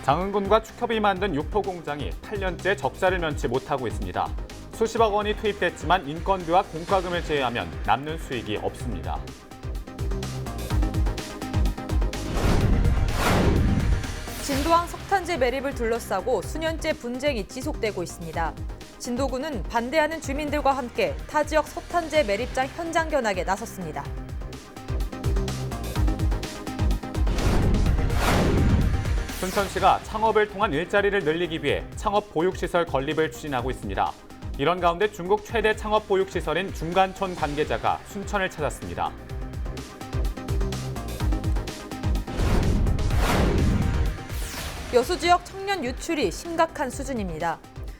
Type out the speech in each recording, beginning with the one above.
장흥군과 축협이 만든 육포 공장이 8년째 적자를 면치 못하고 있습니다. 수십억 원이 투입됐지만 인건비와 공과금을 제외하면 남는 수익이 없습니다. 진도항 석탄재 매립을 둘러싸고 수년째 분쟁이 지속되고 있습니다. 진도군은 반대하는 주민들과 함께 타 지역 석탄재 매립장 현장 견학에 나섰습니다. 순천시가 창업을 통한 일자리를 늘리기 위해 창업 보육시설 건립을 추진하고 있습니다. 이런 가운데 중국 최대 창업 보육시설인 중간촌 관계자가 순천을 찾았습니다. 여수 지역 청년 유출이 심각한 수준입니다.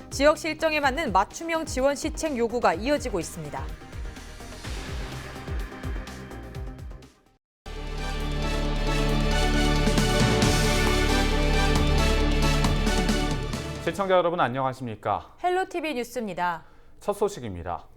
지역 실정에 맞는 맞춤형 지원 시책 요구가 이어지고 있습니다. 시청자 여러분 안녕하십니까? 헬로티비 뉴스입니다. 첫 소식입니다.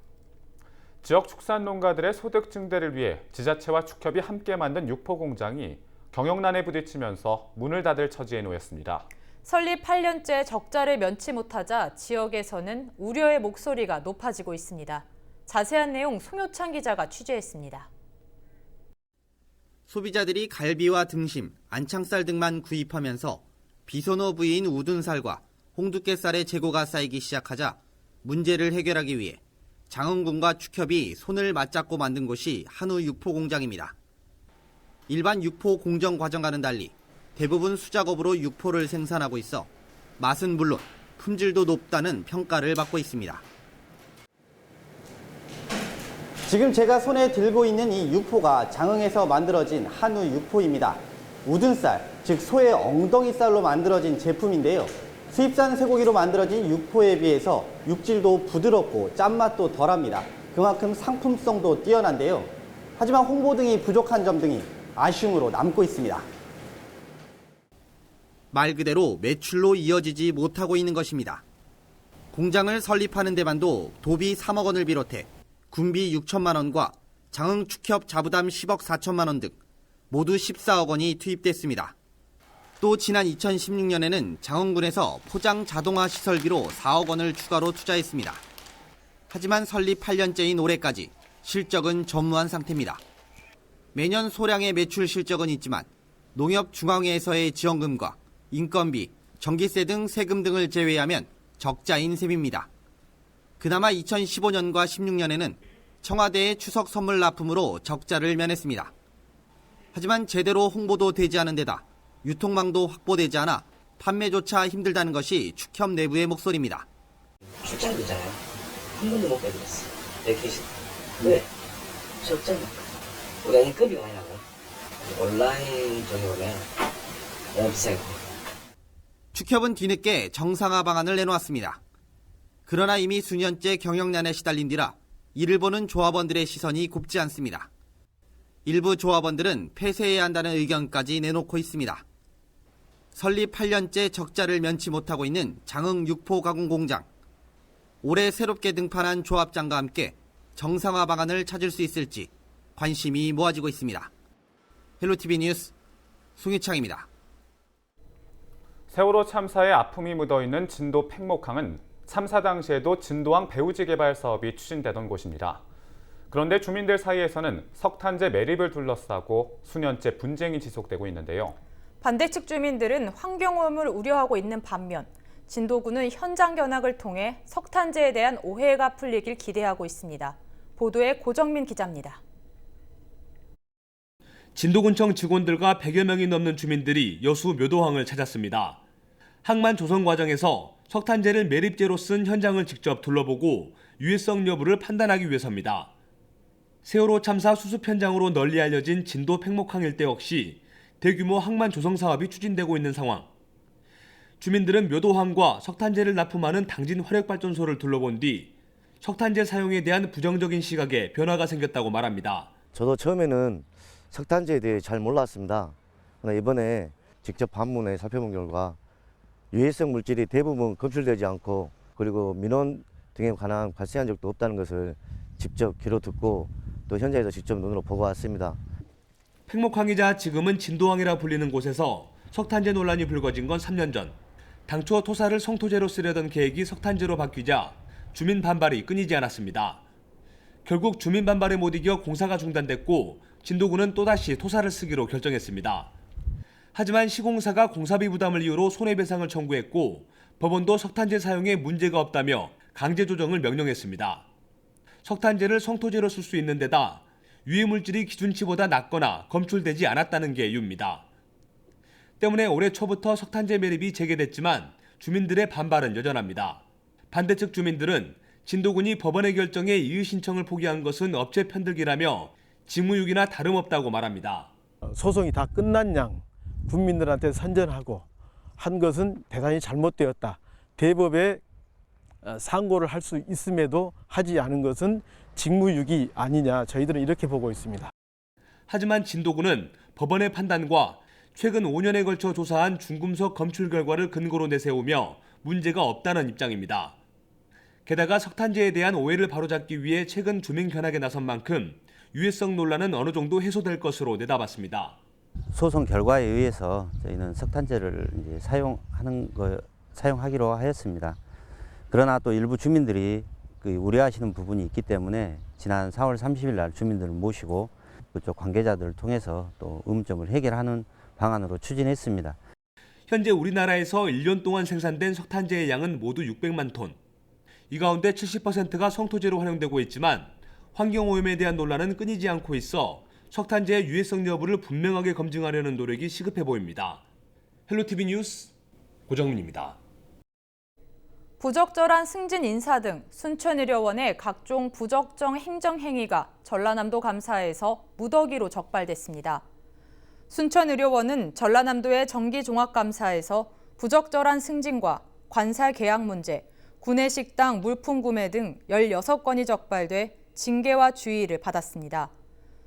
지역 축산 농가들의 소득 증대를 위해 지자체와 축협이 함께 만든 육포 공장이 경영난에 부딪히면서 문을 닫을 처지에 놓였습니다. 설립 8년째 적자를 면치 못하자 지역에서는 우려의 목소리가 높아지고 있습니다. 자세한 내용 송효창 기자가 취재했습니다. 소비자들이 갈비와 등심, 안창살 등만 구입하면서 비선호 부위인 우둔살과 홍두깨살의 재고가 쌓이기 시작하자 문제를 해결하기 위해 장흥군과 축협이 손을 맞잡고 만든 곳이 한우 육포 공장입니다. 일반 육포 공정 과정과는 달리 대부분 수작업으로 육포를 생산하고 있어 맛은 물론 품질도 높다는 평가를 받고 있습니다. 지금 제가 손에 들고 있는 이 육포가 장흥에서 만들어진 한우 육포입니다. 우둔살, 즉 소의 엉덩이살로 만들어진 제품인데요. 수입산 쇠고기로 만들어진 육포에 비해서 육질도 부드럽고 짠맛도 덜합니다. 그만큼 상품성도 뛰어난데요. 하지만 홍보 등이 부족한 점 등이 아쉬움으로 남고 있습니다. 말 그대로 매출로 이어지지 못하고 있는 것입니다. 공장을 설립하는 데만도 도비 3억 원을 비롯해 군비 6천만 원과 장흥 축협 자부담 10억 4천만 원 등 모두 14억 원이 투입됐습니다. 또 지난 2016년에는 장흥군에서 포장 자동화 시설비로 4억 원을 추가로 투자했습니다. 하지만 설립 8년째인 올해까지 실적은 전무한 상태입니다. 매년 소량의 매출 실적은 있지만 농협중앙회에서의 지원금과 인건비, 전기세 등 세금 등을 제외하면 적자인 셈입니다. 그나마 2015년과 16년에는 청와대의 추석 선물 납품으로 적자를 면했습니다. 하지만 제대로 홍보도 되지 않은 데다 유통망도 확보되지 않아 판매조차 힘들다는 것이 축협 내부의 목소리입니다. 출장도 있잖아요. 한 번도 못 빼드렸어. 베이케이션. 왜? 적잖아. 우리가 인건비가 많이 나고 온라인 쪽에 보면 너무 비싸고. 축협은 뒤늦게 정상화 방안을 내놓았습니다. 그러나 이미 수년째 경영난에 시달린 뒤라 이를 보는 조합원들의 시선이 곱지 않습니다. 일부 조합원들은 폐쇄해야 한다는 의견까지 내놓고 있습니다. 설립 8년째 적자를 면치 못하고 있는 장흥 육포 가공 공장. 올해 새롭게 등판한 조합장과 함께 정상화 방안을 찾을 수 있을지 관심이 모아지고 있습니다. 헬로티비 뉴스 송유창입니다. 세월호 참사에 아픔이 묻어있는 진도 팽목항은 참사 당시에도 진도항 배우지 개발 사업이 추진되던 곳입니다. 그런데 주민들 사이에서는 석탄재 매립을 둘러싸고 수년째 분쟁이 지속되고 있는데요. 반대측 주민들은 환경오염을 우려하고 있는 반면 진도군은 현장 견학을 통해 석탄재에 대한 오해가 풀리길 기대하고 있습니다. 보도에 고정민 기자입니다. 진도군청 직원들과 100여 명이 넘는 주민들이 여수 묘도항을 찾았습니다. 항만 조성 과정에서 석탄재를 매립재로 쓴 현장을 직접 둘러보고 유해성 여부를 판단하기 위해서입니다. 세월호 참사 수습 현장으로 널리 알려진 진도 팽목항 일대 역시 대규모 항만 조성 사업이 추진되고 있는 상황. 주민들은 묘도항과 석탄재를 납품하는 당진 화력발전소를 둘러본 뒤 석탄재 사용에 대한 부정적인 시각에 변화가 생겼다고 말합니다. 저도 처음에는 석탄재에 대해 잘 몰랐습니다. 그러나 이번에 직접 방문해 살펴본 결과 유해성 물질이 대부분 검출되지 않고 그리고 민원 등에 관한 발생한 적도 없다는 것을 직접 귀로 듣고 또 현장에서 직접 눈으로 보고 왔습니다. 팽목항이자 지금은 진도항이라 불리는 곳에서 석탄재 논란이 불거진 건 3년 전. 당초 토사를 성토재로 쓰려던 계획이 석탄재로 바뀌자 주민 반발이 끊이지 않았습니다. 결국 주민 반발에 못 이겨 공사가 중단됐고 진도군은 또다시 토사를 쓰기로 결정했습니다. 하지만 시공사가 공사비 부담을 이유로 손해배상을 청구했고 법원도 석탄재 사용에 문제가 없다며 강제 조정을 명령했습니다. 석탄재를 성토재로 쓸 수 있는 데다 유해물질이 기준치보다 낮거나 검출되지 않았다는 게 이유입니다. 때문에 올해 초부터 석탄재 매립이 재개됐지만 주민들의 반발은 여전합니다. 반대측 주민들은 진도군이 법원의 결정에 이의 신청을 포기한 것은 업체 편들기라며 직무유기나 다름없다고 말합니다. 소송이 다 끝난 양 국민들한테 선전하고 한 것은 대단히 잘못되었다. 대법에 상고를 할 수 있음에도 하지 않은 것은 직무유기 아니냐, 저희들은 이렇게 보고 있습니다. 하지만 진도군은 법원의 판단과 최근 5년에 걸쳐 조사한 중금속 검출 결과를 근거로 내세우며 문제가 없다는 입장입니다. 게다가 석탄재에 대한 오해를 바로잡기 위해 최근 주민 견학에 나선 만큼 유해성 논란은 어느 정도 해소될 것으로 내다봤습니다. 소송 결과에 의해서 저희는 석탄재를 이제 사용하기로 하였습니다. 그러나 또 일부 주민들이 우려하시는 부분이 있기 때문에 지난 4월 30일 날 주민들을 모시고 그쪽 관계자들을 통해서 또 의문점을 해결하는 방안으로 추진했습니다. 현재 우리나라에서 1년 동안 생산된 석탄재의 양은 모두 600만 톤. 이 가운데 70%가 성토재로 활용되고 있지만 환경오염에 대한 논란은 끊이지 않고 있어 석탄재의 유해성 여부를 분명하게 검증하려는 노력이 시급해 보입니다. 헬로티비 뉴스 고정민입니다. 부적절한 승진 인사 등 순천의료원의 각종 부적정 행정행위가 전라남도 감사에서 무더기로 적발됐습니다. 순천의료원은 전라남도의 정기종합감사에서 부적절한 승진과 관살 계약 문제, 구내식당 물품 구매 등 16건이 적발돼 징계와 주의를 받았습니다.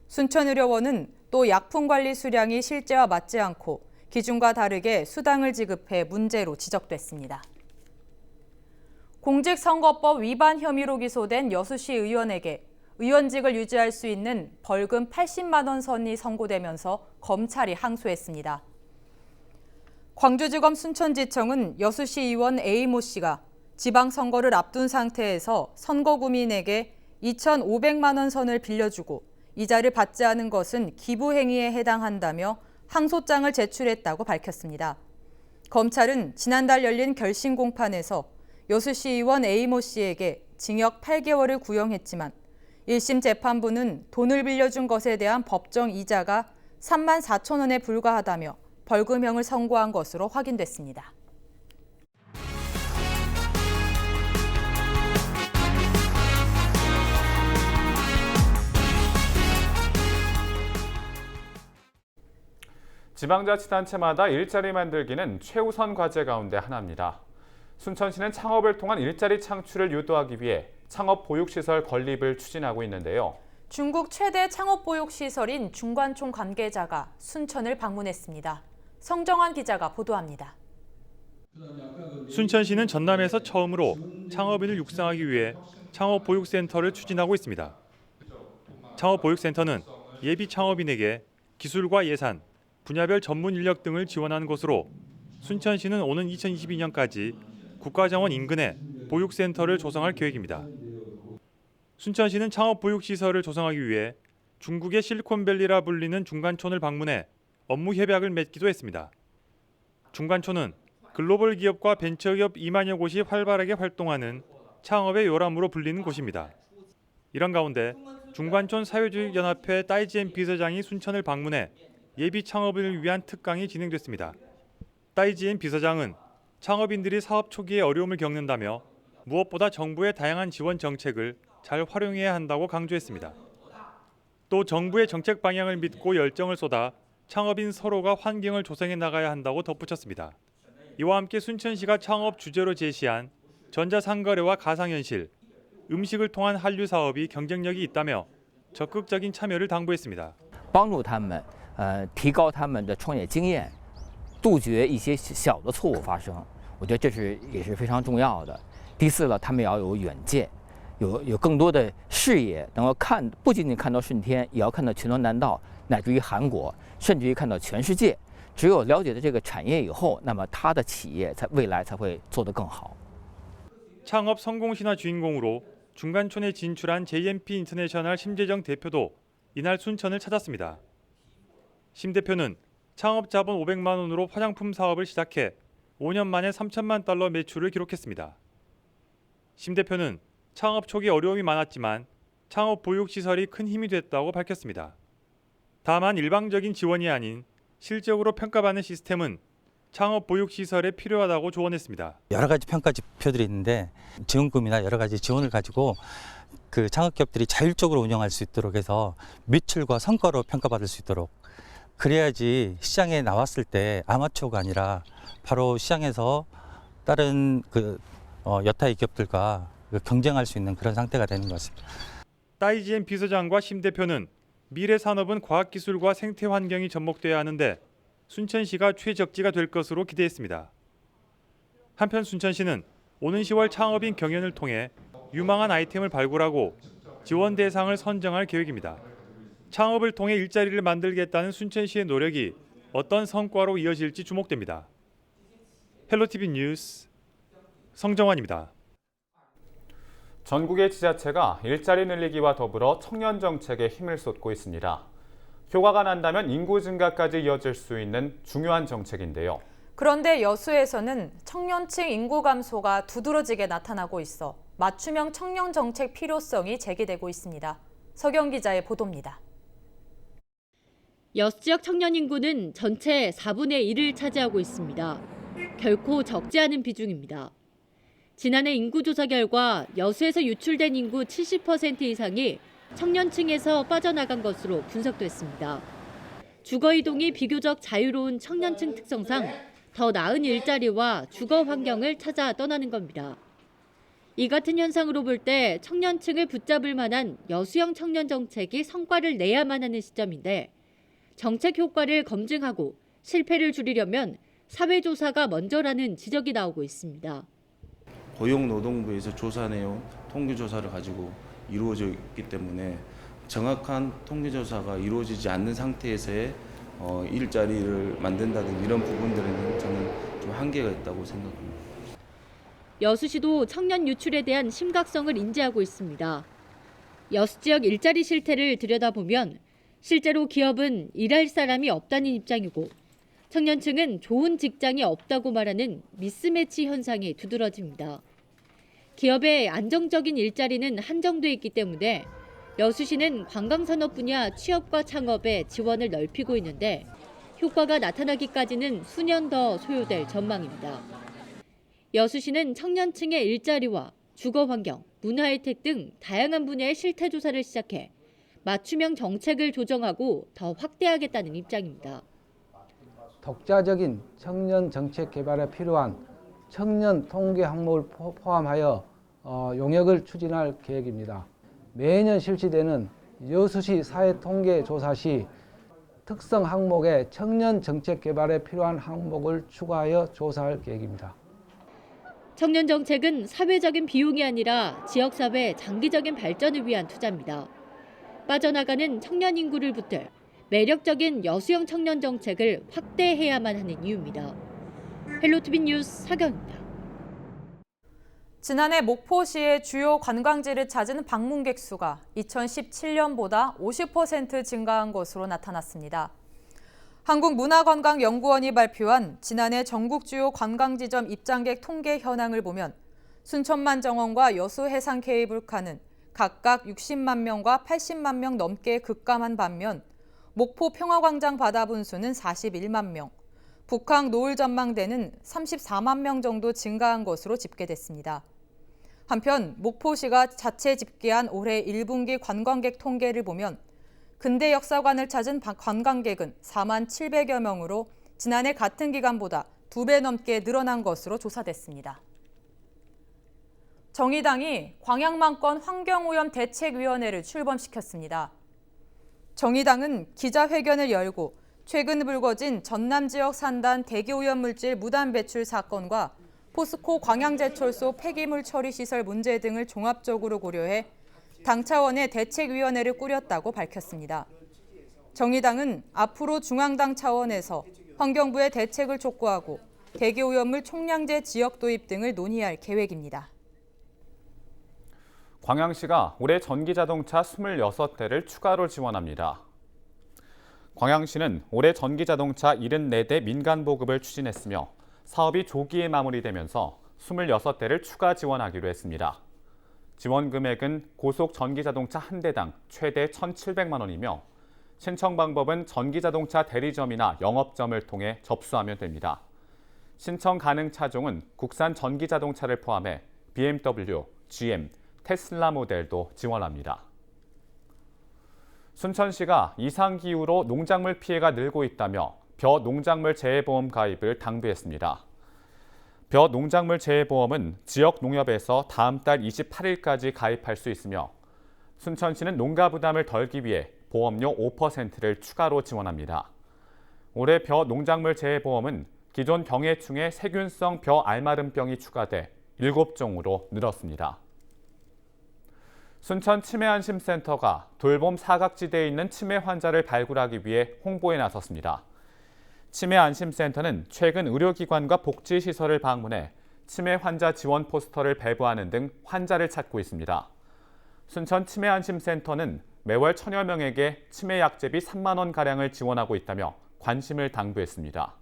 순천의료원은 또 약품관리 수량이 실제와 맞지 않고 기준과 다르게 수당을 지급해 문제로 지적됐습니다. 공직선거법 위반 혐의로 기소된 여수시 의원에게 의원직을 유지할 수 있는 벌금 80만 원 선이 선고되면서 검찰이 항소했습니다. 광주지검 순천지청은 여수시 의원 A모 씨가 지방선거를 앞둔 상태에서 선거구민에게 2,500만 원 선을 빌려주고 이자를 받지 않은 것은 기부행위에 해당한다며 항소장을 제출했다고 밝혔습니다. 검찰은 지난달 열린 결심 공판에서 여수시 의원 A모 씨에게 징역 8개월을 구형했지만 1심 재판부는 돈을 빌려준 것에 대한 법정 이자가 3만 4천 원에 불과하다며 벌금형을 선고한 것으로 확인됐습니다. 지방자치단체마다 일자리 만들기는 최우선 과제 가운데 하나입니다. 순천시는 창업을 통한 일자리 창출을 유도하기 위해 창업보육시설 건립을 추진하고 있는데요. 중국 최대 창업보육시설인 중관촌 관계자가 순천을 방문했습니다. 성정환 기자가 보도합니다. 순천시는 전남에서 처음으로 창업인을 육성하기 위해 창업보육센터를 추진하고 있습니다. 창업보육센터는 예비 창업인에게 기술과 예산, 분야별 전문 인력 등을 지원하는 곳으로 순천시는 오는 2022년까지 국가정원 인근에 보육센터를 조성할 계획입니다. 순천시는 창업보육시설을 조성하기 위해 중국의 실리콘밸리라 불리는 중관촌을 방문해 업무 협약을 맺기도 했습니다. 중관촌은 글로벌 기업과 벤처기업 2만여 곳이 활발하게 활동하는 창업의 요람으로 불리는 곳입니다. 이런 가운데 중관촌 사회주의연합회 따이지엔 비서장이 순천을 방문해 예비 창업인을 위한 특강이 진행됐습니다. 따이지엔 비서장은 창업인들이 사업 초기에 어려움을 겪는다며 무엇보다 정부의 다양한 지원 정책을 잘 활용해야 한다고 강조했습니다. 또 정부의 정책 방향을 믿고 열정을 쏟아 창업인 서로가 환경을 조성해 나가야 한다고 덧붙였습니다. 이와 함께 순천시가 창업 주제로 제시한 전자상거래와 가상현실, 음식을 통한 한류 사업이 경쟁력이 있다며 적극적인 참여를 당부했습니다. 帮助他们提高他们的创业经验，杜绝一些小的错误发生。我觉得这也是非常重要的。第四了，他们要有远见，有更多的视野，能够不仅仅看到顺天，也要看到全球南道，乃至于韩国，甚至于看到全世界。只有了解了这个产业以后，那么它的企业未来才会做得更好。 창업 성공 신화 주인공으로 중간촌에 진출한 JMP 인터내셔널 심재정 대표도 이날 순천을 찾았습니다. 심 대표는 창업 자본 500만 원으로 화장품 사업을 시작해 5년 만에 3천만 달러 매출을 기록했습니다. 심 대표는 창업 초기 어려움이 많았지만 창업 보육 시설이 큰 힘이 됐다고 밝혔습니다. 다만 일방적인 지원이 아닌 실적으로 평가받는 시스템은 창업 보육 시설에 필요하다고 조언했습니다. 여러 가지 평가 지표들이 있는데 지원금이나 여러 가지 지원을 가지고 그 창업기업들이 자율적으로 운영할 수 있도록 해서 매출과 성과로 평가받을 수 있도록 그래야지 시장에 나왔을 때 아마추어가 아니라 바로 시장에서 다른 여타의 기업들과 경쟁할 수 있는 그런 상태가 되는 것 같습니다. 따이지엔 비서장과 심 대표는 미래 산업은 과학기술과 생태 환경이 접목돼야 하는데 순천시가 최적지가 될 것으로 기대했습니다. 한편 순천시는 오는 10월 창업인 경연을 통해 유망한 아이템을 발굴하고 지원 대상을 선정할 계획입니다. 창업을 통해 일자리를 만들겠다는 순천시의 노력이 어떤 성과로 이어질지 주목됩니다. 헬로티비 뉴스 성정환입니다. 전국의 지자체가 일자리 늘리기와 더불어 청년 정책에 힘을 쏟고 있습니다. 효과가 난다면 인구 증가까지 이어질 수 있는 중요한 정책인데요. 그런데 여수에서는 청년층 인구 감소가 두드러지게 나타나고 있어 맞춤형 청년 정책 필요성이 제기되고 있습니다. 서경 기자의 보도입니다. 여수 지역 청년 인구는 전체의 4분의 1을 차지하고 있습니다. 결코 적지 않은 비중입니다. 지난해 인구조사 결과 여수에서 유출된 인구 70% 이상이 청년층에서 빠져나간 것으로 분석됐습니다. 주거 이동이 비교적 자유로운 청년층 특성상 더 나은 일자리와 주거 환경을 찾아 떠나는 겁니다. 이 같은 현상으로 볼 때 청년층을 붙잡을 만한 여수형 청년 정책이 성과를 내야만 하는 시점인데 정책 효과를 검증하고 실패를 줄이려면 사회조사가 먼저라는 지적이 나오고 있습니다. 고용노동부에서 조사 내용 통계조사를 가지고 이루어져 있기 때문에 정확한 통계조사가 이루어지지 않는 상태에서의 일자리를 만든다든지 이런 부분들에는 저는 좀 한계가 있다고 생각합니다. 여수시도 청년 유출에 대한 심각성을 인지하고 있습니다. 여수 지역 일자리 실태를 들여다보면 실제로 기업은 일할 사람이 없다는 입장이고 청년층은 좋은 직장이 없다고 말하는 미스매치 현상이 두드러집니다. 기업의 안정적인 일자리는 한정돼 있기 때문에 여수시는 관광산업 분야 취업과 창업에 지원을 넓히고 있는데 효과가 나타나기까지는 수년 더 소요될 전망입니다. 여수시는 청년층의 일자리와 주거 환경, 문화 혜택 등 다양한 분야의 실태 조사를 시작해 맞춤형 정책을 조정하고 더 확대하겠다는 입장입니다. 독자적인 청년 정책 개발에 필요한 청년 통계 항목을 포함하여 용역을 추진할 계획입니다. 매년 실시되는 여수시 사회통계조사 시 특성 항목에 청년 정책 개발에 필요한 항목을 추가하여 조사할 계획입니다. 청년 정책은 사회적인 비용이 아니라 지역사회 장기적인 발전을 위한 투자입니다. 빠져나가는 청년 인구를 붙들 매력적인 여수형 청년 정책을 확대해야만 하는 이유입니다. 헬로티비 뉴스 서경입니다. 지난해 목포시의 주요 관광지를 찾은 방문객 수가 2017년보다 50% 증가한 것으로 나타났습니다. 한국문화관광연구원이 발표한 지난해 전국 주요 관광지점 입장객 통계 현황을 보면 순천만 정원과 여수 해상 케이블카는 각각 60만 명과 80만 명 넘게 급감한 반면 목포 평화광장 바다 분수는 41만 명, 북항 노을 전망대는 34만 명 정도 증가한 것으로 집계됐습니다. 한편 목포시가 자체 집계한 올해 1분기 관광객 통계를 보면 근대 역사관을 찾은 관광객은 4만 700여 명으로 지난해 같은 기간보다 2배 넘게 늘어난 것으로 조사됐습니다. 정의당이 광양만권 환경오염 대책위원회를 출범시켰습니다. 정의당은 기자회견을 열고 최근 불거진 전남 지역 산단 대기오염 물질 무단 배출 사건과 포스코 광양제철소 폐기물 처리 시설 문제 등을 종합적으로 고려해 당 차원의 대책위원회를 꾸렸다고 밝혔습니다. 정의당은 앞으로 중앙당 차원에서 환경부에 대책을 촉구하고 대기오염물 총량제 지역 도입 등을 논의할 계획입니다. 광양시가 올해 전기자동차 26대를 추가로 지원합니다. 광양시는 올해 전기자동차 74대 민간 보급을 추진했으며 사업이 조기에 마무리되면서 26대를 추가 지원하기로 했습니다. 지원 금액은 고속 전기자동차 한 대당 최대 1,700만 원이며 신청 방법은 전기자동차 대리점이나 영업점을 통해 접수하면 됩니다. 신청 가능 차종은 국산 전기자동차를 포함해 BMW, GM, 테슬라 모델도 지원합니다. 순천시가 이상기후로 농작물 피해가 늘고 있다며 벼 농작물 재해보험 가입을 당부했습니다. 벼 농작물 재해보험은 지역 농협에서 다음 달 28일까지 가입할 수 있으며 순천시는 농가 부담을 덜기 위해 보험료 5%를 추가로 지원합니다. 올해 벼 농작물 재해보험은 기존 병해충에 세균성 벼 알마름병이 추가돼 7종으로 늘었습니다. 순천 치매안심센터가 돌봄 사각지대에 있는 치매 환자를 발굴하기 위해 홍보에 나섰습니다. 치매안심센터는 최근 의료기관과 복지시설을 방문해 치매 환자 지원 포스터를 배부하는 등 환자를 찾고 있습니다. 순천 치매안심센터는 매월 1,000여 명에게 치매 약제비 3만 원가량을 지원하고 있다며 관심을 당부했습니다.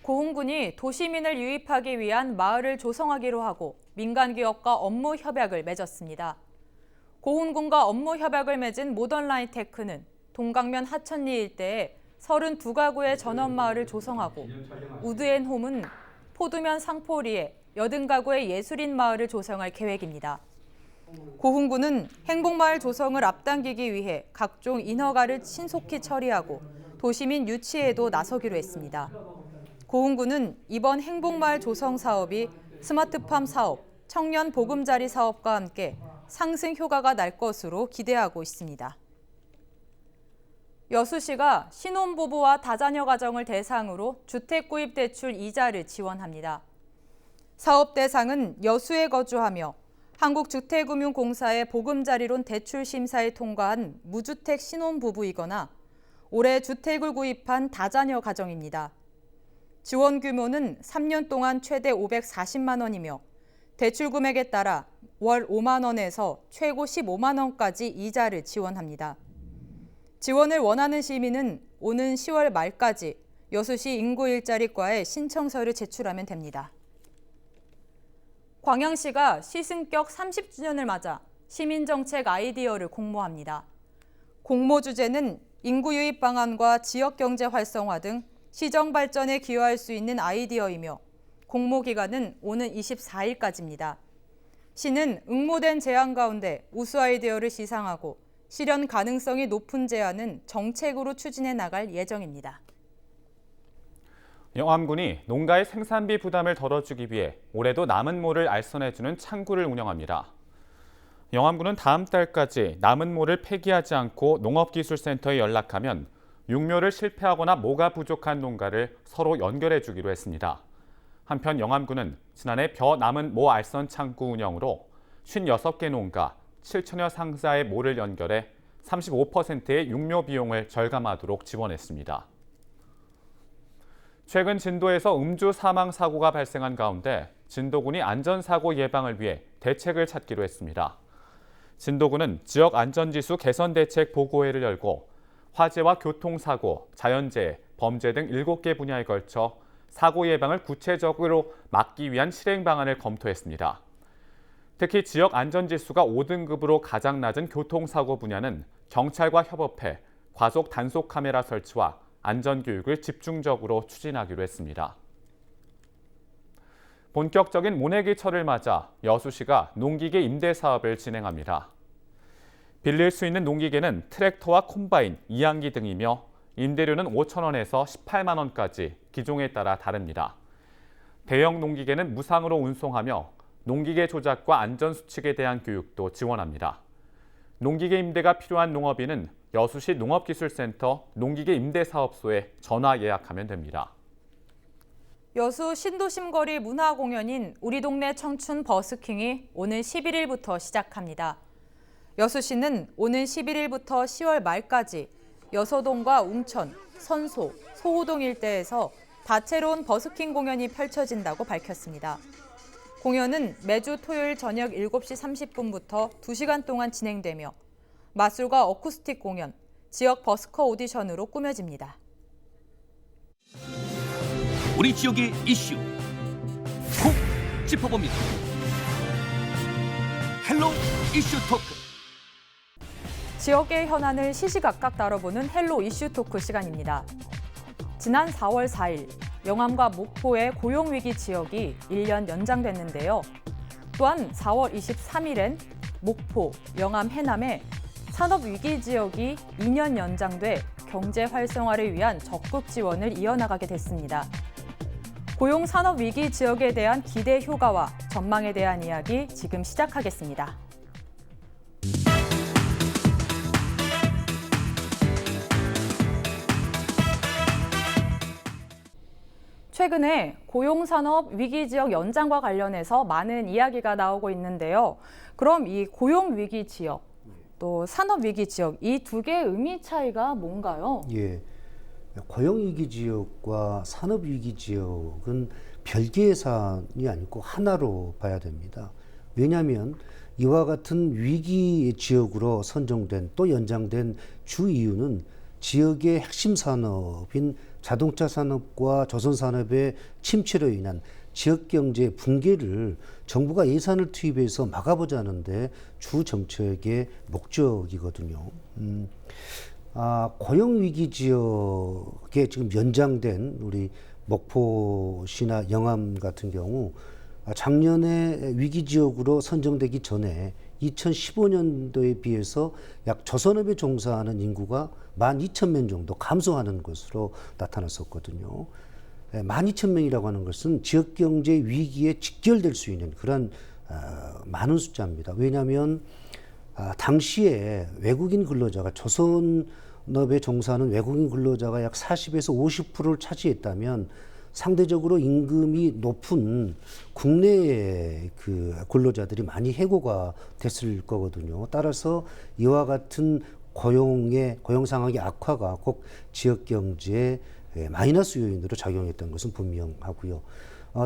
고흥군이 도시민을 유입하기 위한 마을을 조성하기로 하고 민간기업과 업무 협약을 맺었습니다. 고흥군과 업무 협약을 맺은 모던라인테크는 동강면 하천리 일대에 32가구의 전원마을을 조성하고 우드앤홈은 포두면 상포리에 80가구의 예술인 마을을 조성할 계획입니다. 고흥군은 행복마을 조성을 앞당기기 위해 각종 인허가를 신속히 처리하고 도시민 유치에도 나서기로 했습니다. 고흥군은 이번 행복마을 조성 사업이 스마트팜 사업, 청년 보금자리 사업과 함께 상승 효과가 날 것으로 기대하고 있습니다. 여수시가 신혼부부와 다자녀 가정을 대상으로 주택구입대출 이자를 지원합니다. 사업 대상은 여수에 거주하며 한국주택금융공사의 보금자리론 대출 심사에 통과한 무주택 신혼부부이거나 올해 주택을 구입한 다자녀 가정입니다. 지원 규모는 3년 동안 최대 540만 원이며 대출 금액에 따라 월 5만 원에서 최고 15만 원까지 이자를 지원합니다. 지원을 원하는 시민은 오는 10월 말까지 여수시 인구일자리과에 신청서를 제출하면 됩니다. 광양시가 시승격 30주년을 맞아 시민정책 아이디어를 공모합니다. 공모 주제는 인구 유입 방안과 지역경제 활성화 등 시정 발전에 기여할 수 있는 아이디어이며 공모 기간은 오는 24일까지입니다. 시는 응모된 제안 가운데 우수 아이디어를 시상하고 실현 가능성이 높은 제안은 정책으로 추진해 나갈 예정입니다. 영암군이 농가의 생산비 부담을 덜어주기 위해 올해도 남은 모를 알선해주는 창구를 운영합니다. 영암군은 다음 달까지 남은 모를 폐기하지 않고 농업기술센터에 연락하면 육묘를 실패하거나 모가 부족한 농가를 서로 연결해주기로 했습니다. 한편 영암군은 지난해 벼 남은 모 알선 창구 운영으로 56개 농가 7천여 상사의 모를 연결해 35%의 육묘 비용을 절감하도록 지원했습니다. 최근 진도에서 음주 사망 사고가 발생한 가운데 진도군이 안전사고 예방을 위해 대책을 찾기로 했습니다. 진도군은 지역 안전지수 개선 대책 보고회를 열고 화재와 교통사고, 자연재해, 범죄 등 7개 분야에 걸쳐 사고 예방을 구체적으로 막기 위한 실행 방안을 검토했습니다. 특히 지역 안전지수가 5등급으로 가장 낮은 교통사고 분야는 경찰과 협업해 과속 단속 카메라 설치와 안전교육을 집중적으로 추진하기로 했습니다. 본격적인 모내기철을 맞아 여수시가 농기계 임대 사업을 진행합니다. 빌릴 수 있는 농기계는 트랙터와 콤바인, 이항기 등이며 임대료는 5,000원에서 18만 원까지 기종에 따라 다릅니다. 대형 농기계는 무상으로 운송하며 농기계 조작과 안전수칙에 대한 교육도 지원합니다. 농기계 임대가 필요한 농업인은 여수시 농업기술센터 농기계 임대사업소에 전화 예약하면 됩니다. 여수 신도심거리 문화공연인 우리 동네 청춘 버스킹이 오는 11일부터 시작합니다. 여수시는 오는 11일부터 10월 말까지 여서동과 웅천, 선소, 소호동 일대에서 다채로운 버스킹 공연이 펼쳐진다고 밝혔습니다. 공연은 매주 토요일 저녁 7시 30분부터 2시간 동안 진행되며 마술과 어쿠스틱 공연, 지역 버스커 오디션으로 꾸며집니다. 우리 지역의 이슈 콕 짚어봅니다. 헬로 이슈 토크. 지역의 현안을 시시각각 다뤄보는 헬로 이슈 토크 시간입니다. 지난 4월 4일 영암과 목포의 고용위기 지역이 1년 연장됐는데요. 또한 4월 23일엔 목포, 영암, 해남의 산업위기 지역이 2년 연장돼 경제 활성화를 위한 적극 지원을 이어나가게 됐습니다. 고용 산업 위기 지역에 대한 기대 효과와 전망에 대한 이야기 지금 시작하겠습니다. 최근에 고용 산업 위기 지역 연장과 관련해서 많은 이야기가 나오고 있는데요. 그럼 이 고용 위기 지역, 또 산업 위기 지역 이 두 개의 의미 차이가 뭔가요? 예. 고용위기 지역과 산업위기 지역은 별개의 사안이 아니고 하나로 봐야 됩니다. 왜냐하면 이와 같은 위기 지역으로 선정된 또 연장된 주 이유는 지역의 핵심 산업인 자동차 산업과 조선 산업의 침체로 인한 지역 경제 붕괴를 정부가 예산을 투입해서 막아보자는데 주 정책의 목적이거든요. 고용위기 지역에 지금 연장된 우리 목포시나 영암 같은 경우 작년에 위기 지역으로 선정되기 전에 2015년도에 비해서 약 조선업에 종사하는 인구가 12,000명 정도 감소하는 것으로 나타났었거든요. 12,000명이라고 하는 것은 지역경제 위기에 직결될 수 있는 그런 많은 숫자입니다. 왜냐하면 당시에 외국인 근로자가 조선업에 종사하는 외국인 근로자가 약 40에서 50%를 차지했다면 상대적으로 임금이 높은 국내의 그 근로자들이 많이 해고가 됐을 거거든요. 따라서 이와 같은 고용 상황의 악화가 꼭 지역 경제에 마이너스 요인으로 작용했던 것은 분명하고요.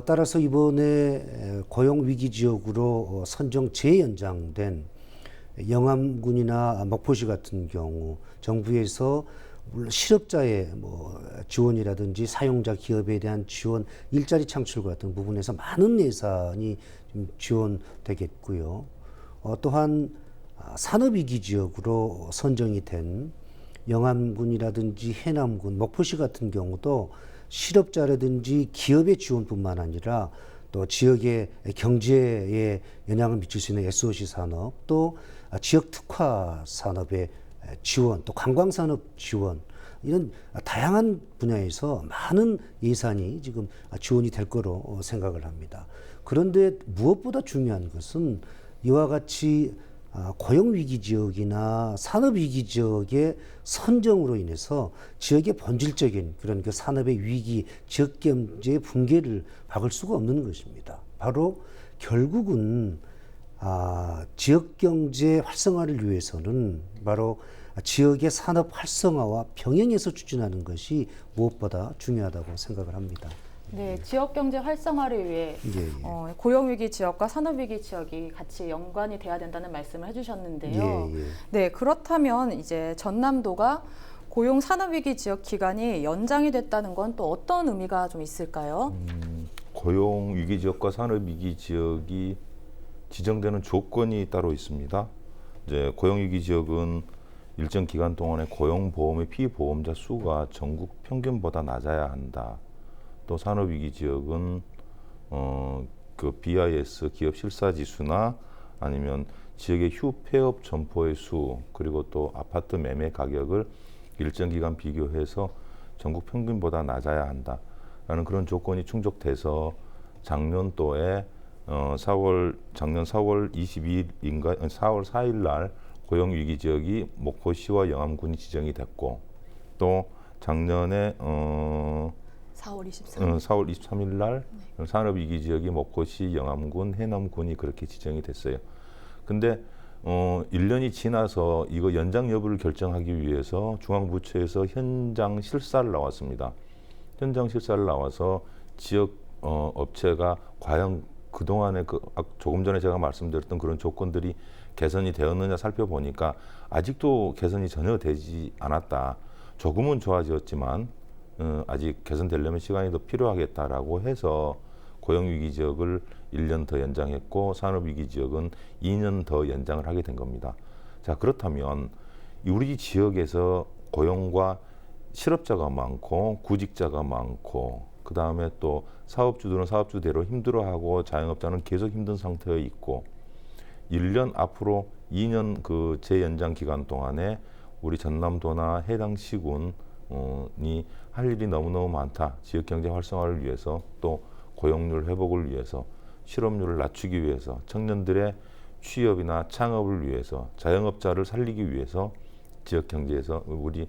따라서 이번에 고용 위기 지역으로 선정 재연장된 영암군이나 목포시 같은 경우 정부에서 물론 실업자의 지원이라든지 사용자 기업에 대한 지원, 일자리 창출 같은 부분에서 많은 예산이 좀 지원되겠고요. 또한 산업위기 지역으로 선정이 된 영암군이라든지 해남군, 목포시 같은 경우도 실업자라든지 기업의 지원뿐만 아니라 또 지역의 경제에 영향을 미칠 수 있는 SOC 산업, 또 지역 특화 산업의 지원, 또 관광산업 지원, 이런 다양한 분야에서 많은 예산이 지금 지원이 될 거로 생각을 합니다. 그런데 무엇보다 중요한 것은 이와 같이 고용위기 지역이나 산업위기 지역의 선정으로 인해서 지역의 본질적인 그런 그 산업의 위기, 지역 경제의 붕괴를 막을 수가 없는 것입니다. 바로 결국은 지역 경제 활성화를 위해서는 바로 지역의 산업 활성화와 병행해서 추진하는 것이 무엇보다 중요하다고 생각을 합니다. 네, 지역 경제 활성화를 위해 고용위기 지역과 산업위기 지역이 같이 연관이 돼야 된다는 말씀을 해주셨는데요. 네, 그렇다면 이제 전남도가 고용 산업위기 지역 기간이 연장이 됐다는 건 또 어떤 의미가 좀 있을까요? 고용 위기 지역과 산업 위기 지역이 지정되는 조건이 따로 있습니다. 이제 고용 위기 지역은 일정 기간 동안에 고용보험의 피보험자 수가 전국 평균보다 낮아야 한다. 또 산업 위기 지역은 그 BIS 기업 실사 지수나 아니면 지역의 휴폐업 점포의 수, 그리고 또 아파트 매매 가격을 일정 기간 비교해서 전국 평균보다 낮아야 한다라는 그런 조건이 충족돼서 작년도에 작년 4월 22일인가 4월 4일 날 고용 위기 지역이 목포시와 영암군이 지정이 됐고, 또 작년에 4월 23일. 4월 23일 날 산업위기 지역이 목포시, 영암군, 해남군이 그렇게 지정이 됐어요. 근데 1년이 지나서 이거 연장 여부를 결정하기 위해서 중앙부처에서 현장 실사를 나왔습니다. 현장 실사를 나와서 지역 업체가 과연 그동안에 조금 전에 제가 말씀드렸던 그런 조건들이 개선이 되었느냐 살펴보니까 아직도 개선이 전혀 되지 않았다. 조금은 좋아졌지만 아직 개선되려면 시간이 더 필요하겠다라고 해서 고용위기 지역을 1년 더 연장했고 산업위기 지역은 2년 더 연장을 하게 된 겁니다. 자, 그렇다면 우리 지역에서 고용과 실업자가 많고 구직자가 많고 그 다음에 또 사업주들은 사업주대로 힘들어하고 자영업자는 계속 힘든 상태에 있고 1년 앞으로 2년 그 재연장 기간 동안에 우리 전남도나 해당 시군이 할 일이 너무너무 많다. 지역 경제 활성화를 위해서 또 고용률 회복을 위해서 실업률을 낮추기 위해서 청년들의 취업이나 창업을 위해서 자영업자를 살리기 위해서 지역 경제에서 우리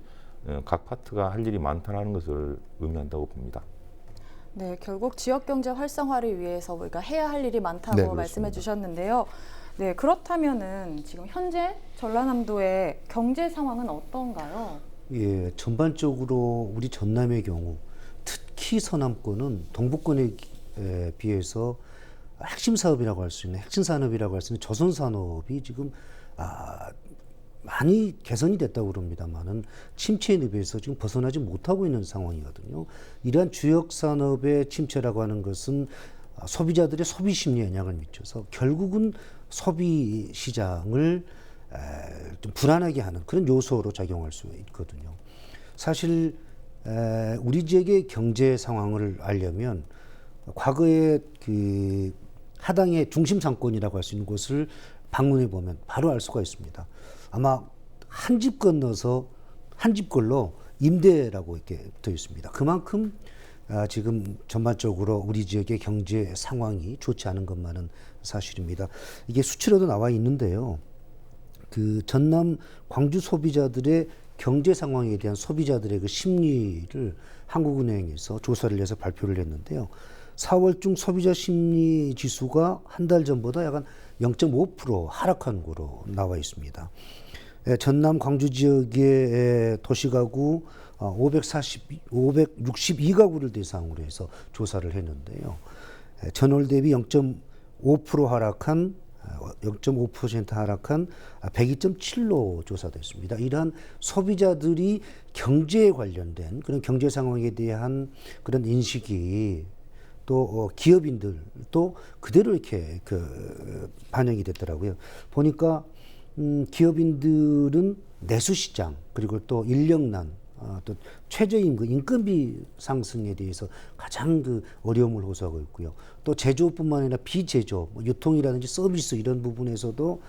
각 파트가 할 일이 많다는 것을 의미한다고 봅니다. 네, 결국 지역 경제 활성화를 위해서 우리가 해야 할 일이 많다고 네, 말씀해 주셨는데요. 네, 그렇다면은 지금 현재 전라남도의 경제 상황은 어떤가요? 예, 전반적으로 우리 전남의 경우 특히 서남권은 동북권에 비해서 핵심 사업이라고 할 수 있는 핵심 산업이라고 할 수 있는 조선 산업이 지금 많이 개선이 됐다고 그럽니다만은 침체에 비해서 지금 벗어나지 못하고 있는 상황이거든요. 이러한 주역 산업의 침체라고 하는 것은 소비자들의 소비 심리에 영향을 미쳐서 결국은 소비 시장을 좀 불안하게 하는 그런 요소로 작용할 수 있거든요. 사실 우리 지역의 경제 상황을 알려면 과거에 그 하당의 중심 상권이라고 할 수 있는 곳을 방문해 보면 바로 알 수가 있습니다. 아마 한 집 건너서 한 집 걸로 임대라고 이렇게 되어 있습니다. 그만큼 지금 전반적으로 우리 지역의 경제 상황이 좋지 않은 것만은 사실입니다. 이게 수치로도 나와 있는데요. 그 전남 광주 소비자들의 경제 상황에 대한 소비자들의 그 심리를 한국은행에서 조사를 해서 발표를 했는데요. 4월 중 소비자 심리 지수가 한 달 전보다 약간 0.5% 하락한 거로 나와 있습니다. 전남 광주 지역의 도시가구 562가구를 대상으로 해서 조사를 했는데요. 전월 대비 0.5% 하락한 0.5% 하락한 102.7로 조사됐습니다. 이러한 소비자들이 경제에 관련된 그런 경제 상황에 대한 그런 인식이 또 기업인들도 그대로 이렇게 반영이 됐더라고요. 보니까 기업인들은 내수시장 그리고 또 인력난 또 최저임금 인건비 상승에 대해서 가장 어려움을 호소하고 있고요. 또 제조업뿐만 아니라 비제조업, 유통이라든지 서비스 이런 부분에서도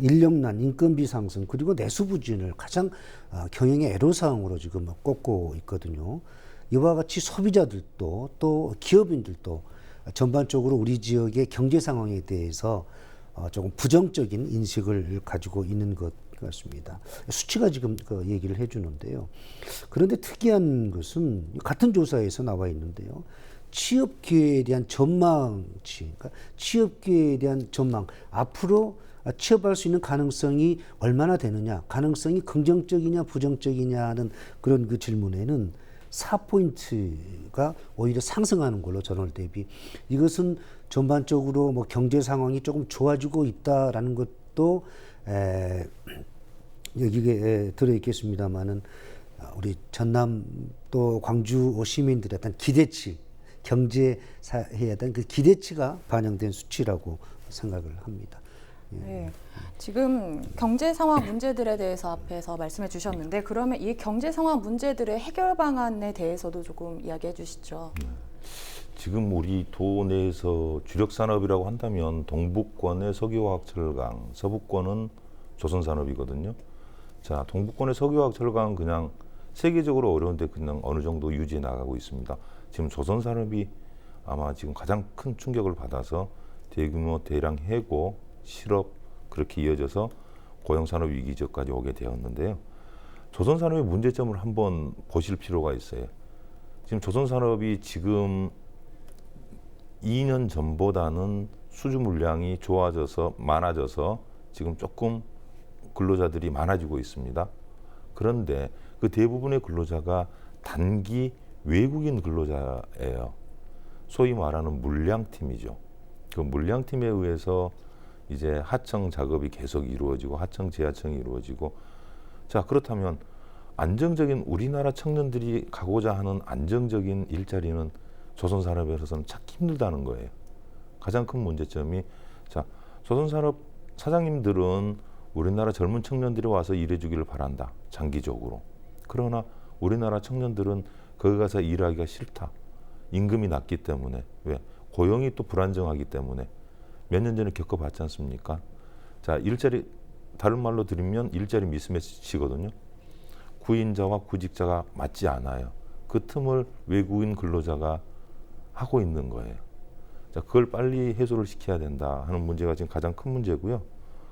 인력난, 인건비 상승 그리고 내수 부진을 가장 경영의 애로사항으로 지금 꼽고 있거든요. 이와 같이 소비자들도 또 기업인들도 전반적으로 우리 지역의 경제 상황에 대해서 조금 부정적인 인식을 가지고 있는 것 같습니다. 수치가 지금 얘기를 해주는데요. 그런데 특이한 것은 같은 조사에서 나와 있는데요. 취업 기회에 대한 전망치, 그러니까 취업 기회에 대한 전망, 앞으로 취업할 수 있는 가능성이 얼마나 되느냐, 가능성이 긍정적이냐 부정적이냐는 그런 그 질문에는 4포인트가 오히려 상승하는 걸로 전월 대비. 이것은 전반적으로 뭐 경제 상황이 조금 좋아지고 있다라는 것도 여기에 들어있겠습니다만은 우리 전남 또 광주 시민들의 어떤 기대치, 경제에 대한 그 기대치가 반영된 수치라고 생각을 합니다. 네, 지금 경제 상황 문제들에 대해서 앞에서 말씀해 주셨는데 그러면 이 경제 상황 문제들의 해결 방안에 대해서도 조금 이야기해 주시죠. 지금 우리 도 내에서 주력 산업이라고 한다면 동북권의 석유화학 철강, 서북권은 조선 산업이거든요. 자, 동북권의 석유화학 철강은 그냥 세계적으로 어려운데 그냥 어느 정도 유지해 나가고 있습니다. 지금 조선 산업이 아마 지금 가장 큰 충격을 받아서 대규모 대량 해고, 실업 그렇게 이어져서 고용산업 위기지역까지 오게 되었는데요. 조선 산업의 문제점을 한번 보실 필요가 있어요. 지금 조선산업이 지금 2년 전보다는 수주 물량이 좋아져서 많아져서 지금 조금 근로자들이 많아지고 있습니다. 그런데 그 대부분의 근로자가 단기 외국인 근로자예요. 소위 말하는 물량팀이죠. 그 물량팀에 의해서 이제 하청 작업이 계속 이루어지고 하청 재하청이 이루어지고, 자 그렇다면 안정적인 우리나라 청년들이 가고자 하는 안정적인 일자리는 조선산업에서는 찾기 힘들다는 거예요. 가장 큰 문제점이, 자 조선산업 사장님들은 우리나라 젊은 청년들이 와서 일해주기를 바란다, 장기적으로. 그러나 우리나라 청년들은 거기 가서 일하기가 싫다. 임금이 낮기 때문에. 왜? 고용이 또 불안정하기 때문에. 몇 년 전에 겪어봤지 않습니까? 자, 일자리, 다른 말로 드리면 일자리 미스매치거든요. 구인자와 구직자가 맞지 않아요. 그 틈을 외국인 근로자가 하고 있는 거예요. 자, 그걸 빨리 해소를 시켜야 된다 하는 문제가 지금 가장 큰 문제고요.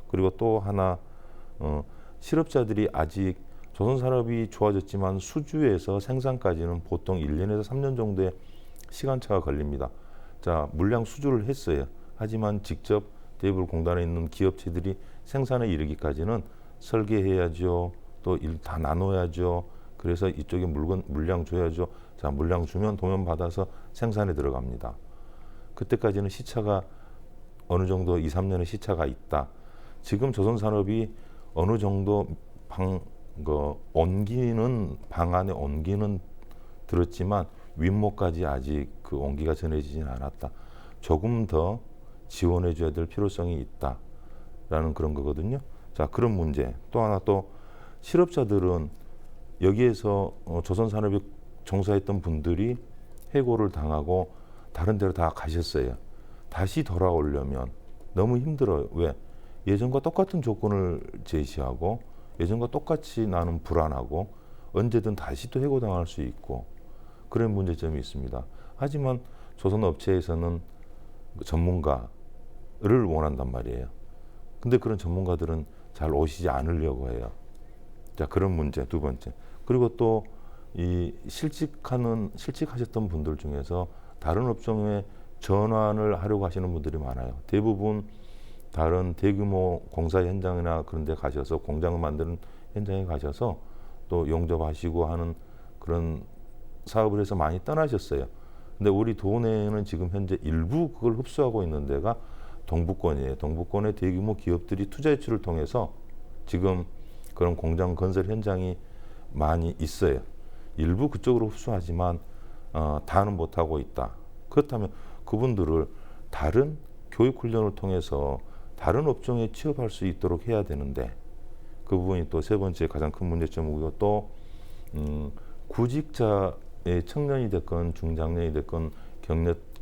그리고 또 하나, 실업자들이 아직 조선산업이 좋아졌지만 수주에서 생산까지는 보통 1년에서 3년 정도의 시간차가 걸립니다. 자, 물량 수주를 했어요. 하지만 직접 대불공단에 있는 기업체들이 생산에 이르기까지는 설계해야죠. 또 일 다 나눠야죠. 그래서 이쪽에 물량 줘야죠. 자, 물량 주면 도면 받아서 생산에 들어갑니다. 그때까지는 시차가 어느 정도 2, 3년의 시차가 있다. 지금 조선산업이 어느 정도 방안에 온기는 들었지만 윗목까지 아직 그 온기가 전해지진 않았다. 조금 더 지원해 줘야 될 필요성이 있다라는 그런 거거든요. 자, 그런 문제. 또 하나, 또 실업자들은 여기에서 조선산업에 종사했던 분들이 해고를 당하고 다른 데로 다 가셨어요. 다시 돌아오려면 너무 힘들어요. 왜? 예전과 똑같은 조건을 제시하고 예전과 똑같이 나는 불안하고 언제든 다시 또 해고당할 수 있고 그런 문제점이 있습니다. 하지만 조선업체에서는 전문가를 원한단 말이에요. 근데 그런 전문가들은 잘 오시지 않으려고 해요. 자, 그런 문제 두 번째. 그리고 또 이 실직하셨던 분들 중에서 다른 업종에 전환을 하려고 하시는 분들이 많아요. 대부분 다른 대규모 공사 현장이나 그런 데 가셔서 공장을 만드는 현장에 가셔서 또 용접하시고 하는 그런 사업을 해서 많이 떠나셨어요. 근데 우리 도내에는 지금 현재 일부 그걸 흡수하고 있는 데가 동북권이에요. 동북권의 대규모 기업들이 투자 유치를 통해서 지금 그런 공장 건설 현장이 많이 있어요. 일부 그쪽으로 흡수하지만 다는 못하고 있다. 그렇다면 그분들을 다른 교육 훈련을 통해서 다른 업종에 취업할 수 있도록 해야 되는데 그 부분이 또 세 번째 가장 큰 문제점이고, 또 구직자의 청년이 됐건 중장년이 됐건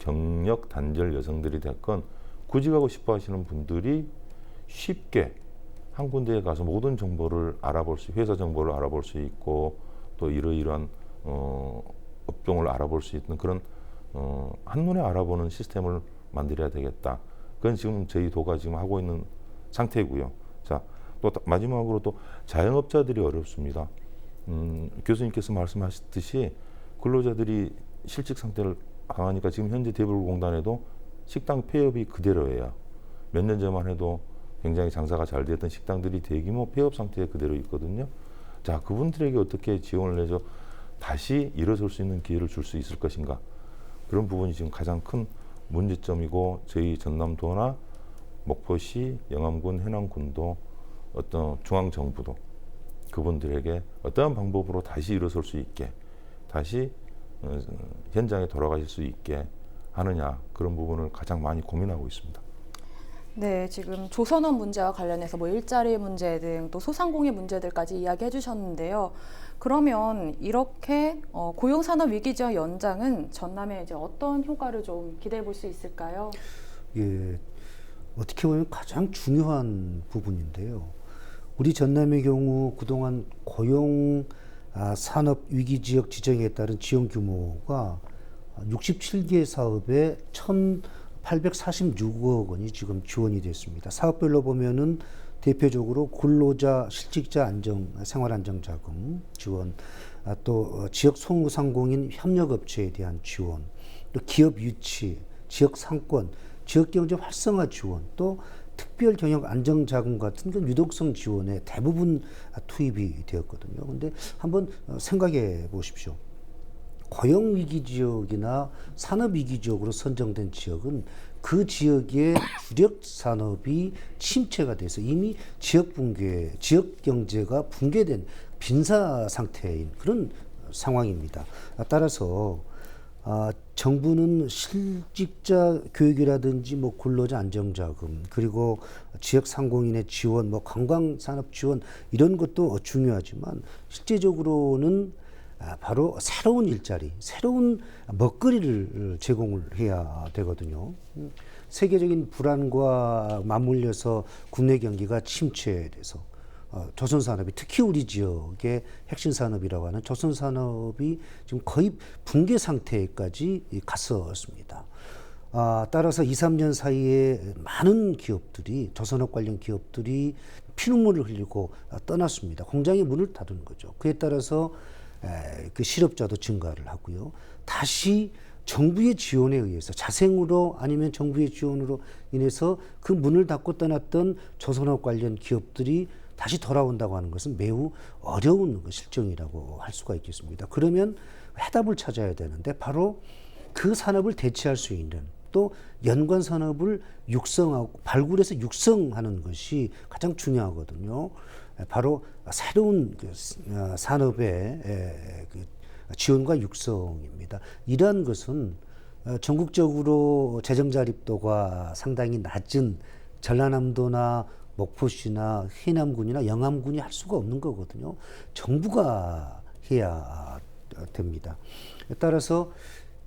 경력 단절 여성들이 됐건 구직하고 싶어 하시는 분들이 쉽게 한 군데에 가서 모든 정보를 알아볼 수, 회사 정보를 알아볼 수 있고 또 이러이러한 업종을 알아볼 수 있는 그런 한눈에 알아보는 시스템을 만들어야 되겠다. 그건 지금 저희 도가 지금 하고 있는 상태고요. 자, 또 마지막으로 또 자영업자들이 어렵습니다. 교수님께서 말씀하셨듯이 근로자들이 실직 상태를 강하니까 지금 현재 대불공단에도 식당 폐업이 그대로예요. 몇 년 전만 해도 굉장히 장사가 잘 됐던 식당들이 대규모 폐업 상태에 그대로 있거든요. 자, 그분들에게 어떻게 지원을 해서 다시 일어설 수 있는 기회를 줄 수 있을 것인가. 그런 부분이 지금 가장 큰 문제점이고, 저희 전남도나 목포시, 영암군, 해남군도 어떤 중앙정부도 그분들에게 어떠한 방법으로 다시 일어설 수 있게, 다시 현장에 돌아가실 수 있게 하느냐, 그런 부분을 가장 많이 고민하고 있습니다. 네, 지금 조선업 문제와 관련해서 뭐 일자리 문제 등 또 소상공인 문제들까지 이야기해 주셨는데요. 그러면 이렇게 고용산업 위기지원 연장은 전남에 이제 어떤 효과를 좀 기대해 볼 수 있을까요? 예, 어떻게 보면 가장 중요한 부분인데요. 우리 전남의 경우 그동안 고용 산업 위기 지역 지정에 따른 지원 규모가 67개 사업에 846억 원이 지금 지원이 됐습니다. 사업별로 보면은 대표적으로 근로자 실직자 생활 안정 자금 지원, 또 지역 소상공인 협력업체에 대한 지원, 또 기업 유치, 지역 상권, 지역 경제 활성화 지원, 또 특별 경영 안정 자금 같은 그 유독성 지원에 대부분 투입이 되었거든요. 근데 한번 생각해 보십시오. 고용 위기 지역이나 산업 위기 지역으로 선정된 지역은 그 지역의 주력 산업이 침체가 돼서 이미 지역 경제가 붕괴된 빈사 상태인 그런 상황입니다. 따라서 정부는 실직자 교육이라든지 뭐 근로자 안정자금, 그리고 지역 상공인의 지원, 뭐 관광산업 지원 이런 것도 중요하지만 실제적으로는 바로 새로운 일자리, 새로운 먹거리를 제공을 해야 되거든요. 세계적인 불안과 맞물려서 국내 경기가 침체돼서 조선산업이, 특히 우리 지역의 핵심 산업이라고 하는 조선산업이 지금 거의 붕괴 상태까지 갔었습니다. 따라서 2, 3년 사이에 많은 기업들이, 조선업 관련 기업들이 피눈물을 흘리고 떠났습니다. 공장의 문을 닫은 거죠. 그에 따라서 그 실업자도 증가를 하고요. 다시 정부의 지원에 의해서 자생으로 아니면 정부의 지원으로 인해서 그 문을 닫고 떠났던 조선업 관련 기업들이 다시 돌아온다고 하는 것은 매우 어려운 실정이라고 할 수가 있겠습니다. 그러면 해답을 찾아야 되는데 바로 그 산업을 대체할 수 있는, 또 연관 산업을 육성하고 발굴해서 육성하는 것이 가장 중요하거든요. 바로 새로운 산업의 지원과 육성입니다. 이러한 것은 전국적으로 재정 자립도가 상당히 낮은 전라남도나 목포시나 해남군이나 영암군이 할 수가 없는 거거든요. 정부가 해야 됩니다. 따라서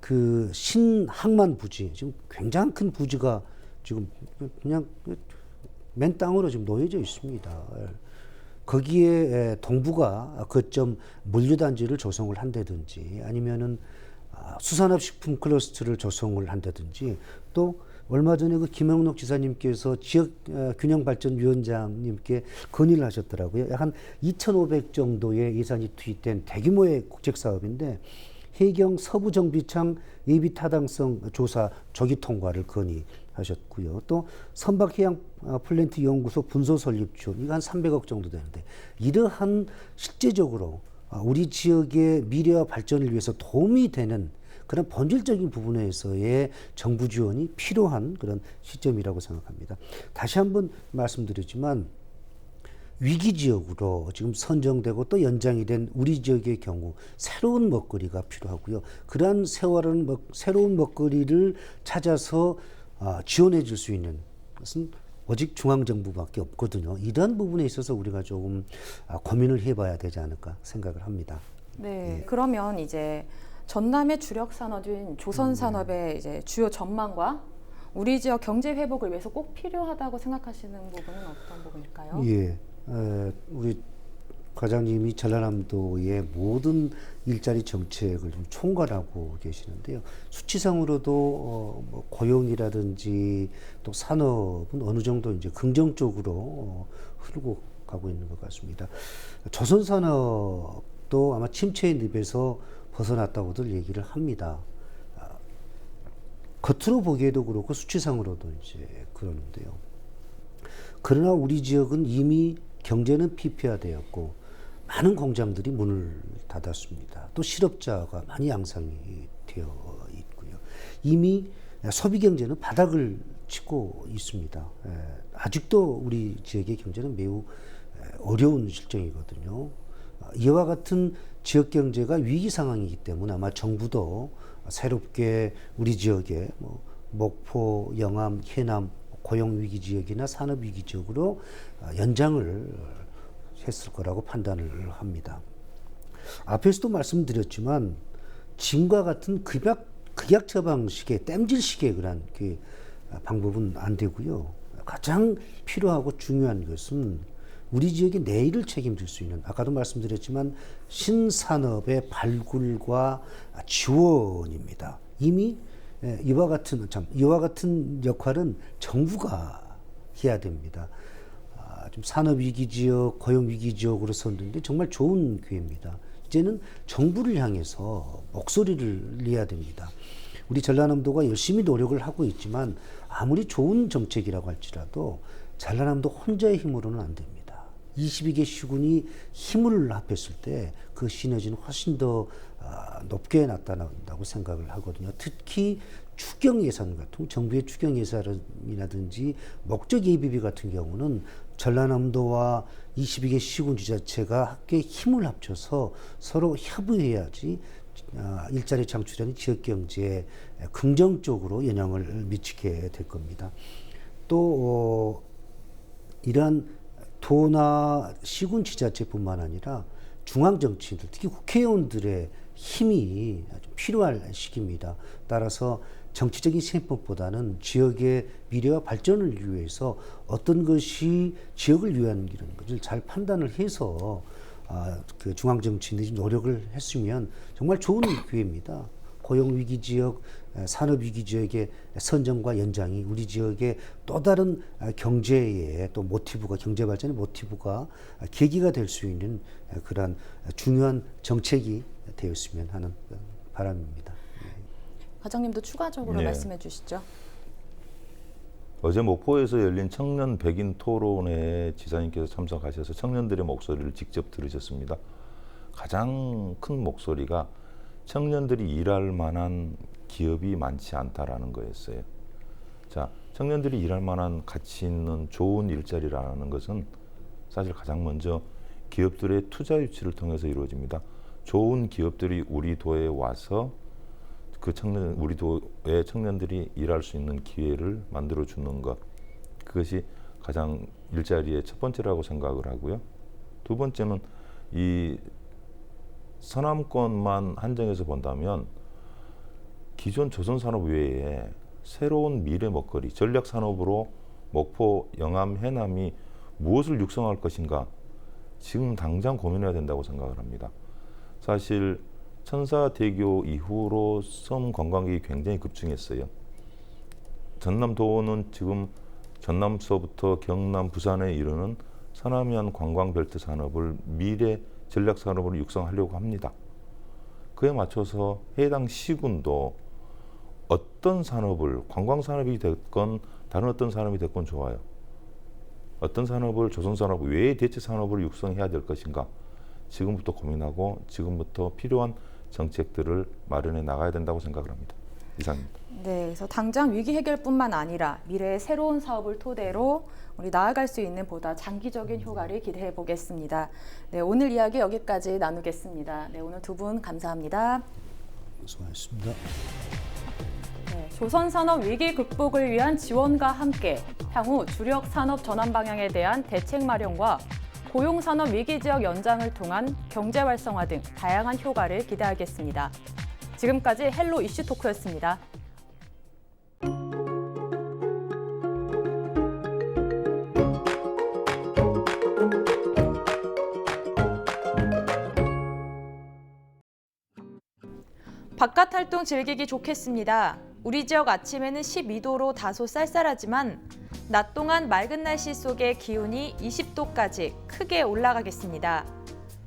그 신항만 부지, 지금 굉장히 큰 부지가 지금 그냥 맨 땅으로 지금 놓여져 있습니다. 거기에 동부가 거점 물류단지를 조성을 한다든지, 아니면은 수산업식품 클러스터를 조성을 한다든지, 또 얼마 전에 그 김영록 지사님께서 지역균형발전위원장님께 건의를 하셨더라고요. 약 한 2,500 정도의 예산이 투입된 대규모의 국책사업인데 해경 서부정비창 예비타당성 조사 조기 통과를 건의하셨고요. 또 선박해양플랜트 연구소 분소 설립 지원, 이거 한 300억 정도 되는데, 이러한 실제적으로 우리 지역의 미래와 발전을 위해서 도움이 되는 그런 본질적인 부분에서의 정부 지원이 필요한 그런 시점이라고 생각합니다. 다시 한번 말씀드리지만 위기 지역으로 지금 선정되고 또 연장이 된 우리 지역의 경우 새로운 먹거리가 필요하고요. 그러한 새로운 먹거리를 찾아서 지원해 줄 수 있는 것은 오직 중앙정부밖에 없거든요. 이러한 부분에 있어서 우리가 조금 고민을 해봐야 되지 않을까 생각을 합니다. 네, 그러면 이제 전남의 주력 산업인 조선 산업의 이제 주요 전망과 우리 지역 경제 회복을 위해서 꼭 필요하다고 생각하시는 부분은 어떤 부분일까요? 예, 우리 과장님이 전라남도의 모든 일자리 정책을 좀 총괄하고 계시는데요. 수치상으로도 뭐 고용이라든지 또 산업은 어느 정도 이제 긍정적으로 흐르고 가고 있는 것 같습니다. 조선 산업도 아마 침체의 늪에서 벗어났다고들 얘기를 합니다. 겉으로 보기에도 그렇고 수치상으로도 이제 그러는데요. 그러나 우리 지역은 이미 경제는 피폐화되었고 많은 공장들이 문을 닫았습니다. 또 실업자가 많이 양상이 되어 있고요. 이미 소비 경제는 바닥을 치고 있습니다. 아직도 우리 지역의 경제는 매우 어려운 실정이거든요. 이와 같은 지역 경제가 위기 상황이기 때문에 아마 정부도 새롭게 우리 지역에 뭐 목포, 영암, 해남 고용 위기 지역이나 산업 위기 지역으로 연장을 했을 거라고 판단을 합니다. 앞에서도 말씀드렸지만 지금과 같은 극약 처방식의 땜질식의 그런 그 방법은 안 되고요. 가장 필요하고 중요한 것은 우리 지역의 내일을 책임질 수 있는, 아까도 말씀드렸지만 신산업의 발굴과 지원입니다. 이미 이와 같은 역할은 정부가 해야 됩니다. 좀 산업위기 지역, 고용위기 지역으로 썼는데 정말 좋은 기회입니다. 이제는 정부를 향해서 목소리를 내야 됩니다. 우리 전라남도가 열심히 노력을 하고 있지만 아무리 좋은 정책이라고 할지라도 전라남도 혼자의 힘으로는 안 됩니다. 22개 시군이 힘을 합했을 때 그 시너지는 훨씬 더 높게 나타난다고 생각을 하거든요. 특히 추경 예산 같은 정부의 추경 예산이라든지 목적 예비비 같은 경우는 전라남도와 22개 시군 지자체가 함께 힘을 합쳐서 서로 협의해야지 일자리 창출이라는 지역 경제에 긍정적으로 영향을 미치게 될 겁니다. 또 이러한 도나 시군 지자체뿐만 아니라 중앙 정치인들, 특히 국회의원들의 힘이 아주 필요할 시기입니다. 따라서 정치적인 셈법보다는 지역의 미래와 발전을 위해서 어떤 것이 지역을 위한 이런 것을 잘 판단을 해서 그 중앙 정치인들이 노력을 했으면 정말 좋은 기회입니다. 고용위기 지역, 산업위기 지역의 선정과 연장이 우리 지역의 또 다른 경제의 또 모티브가, 경제 발전의 모티브가 계기가 될 수 있는 그러한 중요한 정책이 되었으면 하는 바람입니다. 과장님도 추가적으로 네. 말씀해 주시죠. 어제 목포에서 열린 청년 백인 토론회에 지사님께서 참석하셔서 청년들의 목소리를 직접 들으셨습니다. 가장 큰 목소리가 청년들이 일할 만한 기업이 많지 않다라는 거였어요. 자, 청년들이 일할 만한 가치 있는 좋은 일자리라는 것은 사실 가장 먼저 기업들의 투자 유치를 통해서 이루어집니다. 좋은 기업들이 우리 도에 와서 우리 도의 청년들이 일할 수 있는 기회를 만들어 주는 것, 그것이 가장 일자리의 첫 번째라고 생각을 하고요. 두 번째는 이 서남권만 한정해서 본다면 기존 조선산업 외에 새로운 미래 먹거리, 전략산업으로 목포, 영암, 해남이 무엇을 육성할 것인가 지금 당장 고민해야 된다고 생각을 합니다. 사실 천사대교 이후로 섬 관광객이 굉장히 급증했어요. 전남도는 지금 전남서부터 경남, 부산에 이르는 서남해안 관광벨트 산업을 미래 전략산업으로 육성하려고 합니다. 그에 맞춰서 해당 시군도 어떤 산업을, 관광산업이 됐건 다른 어떤 산업이 됐건 좋아요. 어떤 산업을 조선산업 외의 대체 산업을 육성해야 될 것인가 지금부터 고민하고 지금부터 필요한 정책들을 마련해 나가야 된다고 생각을 합니다. 이상입니다. 네, 그래서 당장 위기 해결뿐만 아니라 미래의 새로운 사업을 토대로 우리 나아갈 수 있는 보다 장기적인 효과를 기대해 보겠습니다. 네, 오늘 이야기 여기까지 나누겠습니다. 네, 오늘 두 분 감사합니다. 수고하셨습니다. 네, 조선산업 위기 극복을 위한 지원과 함께 향후 주력 산업 전환 방향에 대한 대책 마련과 고용산업 위기 지역 연장을 통한 경제 활성화 등 다양한 효과를 기대하겠습니다. 지금까지 헬로 이슈 토크였습니다. 바깥 활동 즐기기 좋겠습니다. 우리 지역 아침에는 12도로 다소 쌀쌀하지만 낮 동안 맑은 날씨 속에 기온이 20도까지 크게 올라가겠습니다.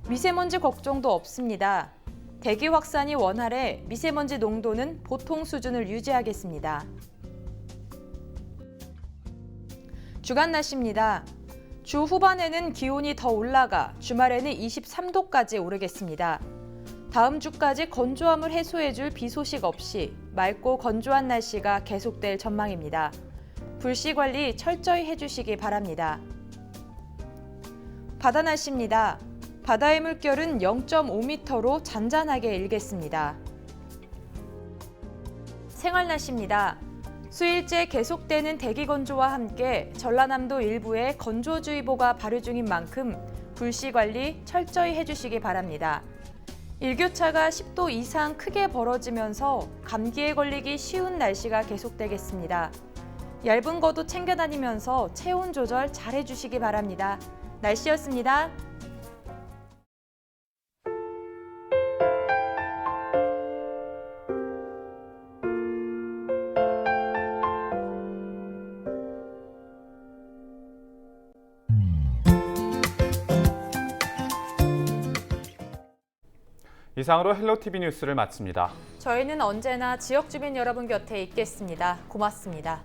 미세먼지 걱정도 없습니다. 대기 확산이 원활해 미세먼지 농도는 보통 수준을 유지하겠습니다. 주간 날씨입니다. 주 후반에는 기온이 더 올라가 주말에는 23도까지 오르겠습니다. 다음 주까지 건조함을 해소해줄 비 소식 없이 맑고 건조한 날씨가 계속될 전망입니다. 불씨 관리 철저히 해주시기 바랍니다. 바다 날씨입니다. 바다의 물결은 0.5m로 잔잔하게 일겠습니다. 생활 날씨입니다. 수일째 계속되는 대기 건조와 함께 전라남도 일부에 건조주의보가 발효 중인 만큼 불씨 관리 철저히 해주시기 바랍니다. 일교차가 10도 이상 크게 벌어지면서 감기에 걸리기 쉬운 날씨가 계속되겠습니다. 얇은 겉옷 챙겨 다니면서 체온 조절 잘 해주시기 바랍니다. 날씨였습니다. 이상으로 헬로티비 뉴스를 마칩니다. 저희는 언제나 지역 주민 여러분 곁에 있겠습니다. 고맙습니다.